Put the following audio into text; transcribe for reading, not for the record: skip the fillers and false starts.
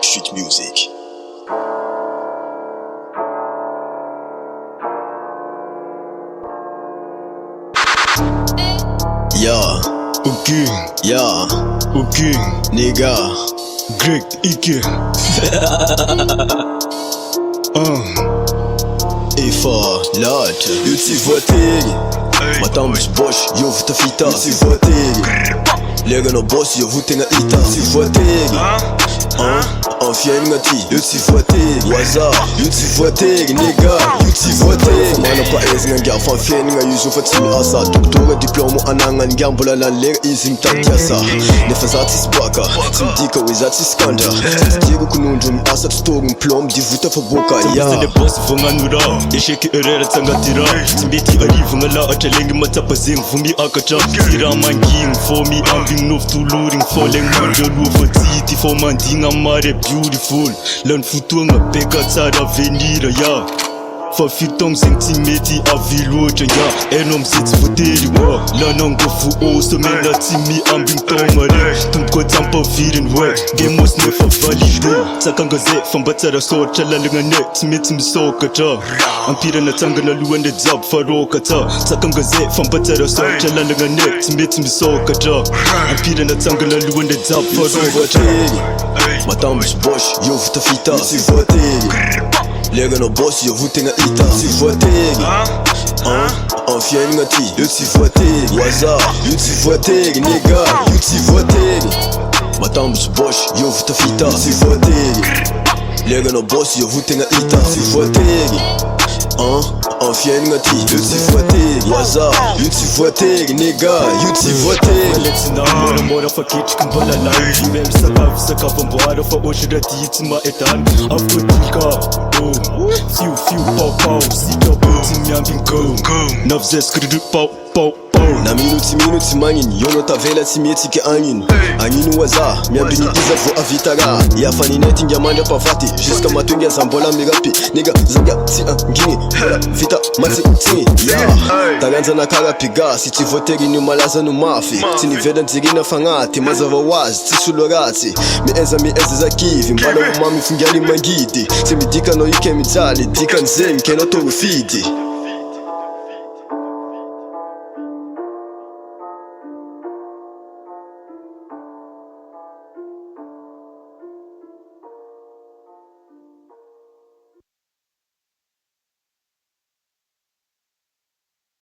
Street music. Yeah, Okay, yeah, okay, nigga. Greg Ike. E for Lord. Eu te votei. Matamos boss, eu vou te fitar. Eu te votei. Lega no boss, eu vou ter a ita. Eu te votei. Enfiei ti, eu te votei. Wazar, eu te votei, nigga. Eu te votei. Mano pa ez nga gyal fan fieni nga yuzu fa timi asa. Doktora diploma anangan gyambula na lega izim tantiasa. Nefa zati sbaka, timdika we zati skanda. Timdigo kunundu mi asa tustogu plom divuta fa boka ya. Sende boss vonga nura, esheki erera tsangatira. Timbiti arivu nga la atalengi matapa zing vumi akacha. Sira manging for me, I'm being enough to luring. Falling munjo luva titi for mandinga mare beautiful. Lan futu nga beka tsara venira ya. Fa fitong zeng timeti aviloja ya. Enom zits voteri wa. Lanongo fu oso mena timi ambing tongare. Tumko tampa virin wa. Gemos nefa valide. Sakanga ze fambatsara socha lalinga ne. Timeti misoka cha. Ampira na tanga na luende zab faroka ta. Sakanga ze fambatsara socha lalinga ne. Timeti misoka cha. Ampira na tanga na luende zab faroka cha. Matamos boss, eu vou te fitar. Eu te votei. Lega no boss, eu vou ter a ita. Eu te votei. Enfiei ti, eu te votei. Wazar, eu te votei, nigga. Eu te votei. Matamos boss, eu vou te fitar. Eu te votei. Lega no boss, eu vou ter a ita. Eu te votei. Enfiei ti, eu te votei. Wazar, eu te votei, nigga. Eu te votei. Let's now mora fa kit kumbala live. Mem saka vambora fa oshirati itima etan. Afutika. Few pau sita buti myambing go. Navze skridu pau. Na minuti mangin, yo no ta vela timeti ke angin. Angin waza, miambini iza vo avitara. Ya fanineti ngamanda pavati, jusqu'à matunga zambola mirapi. Nigga zanga ti ngini, hola vita mati tingi. Ya, taganza na karapiga, si ti voteri ni malaza no mafi. Tini veda nzirina fangati, mazava wazi, ti sulorati. Mi eza za kivi, mbala umami fungali mangidi. Se mi dika no ike mi zali, dika nzemi, kena toru fidi.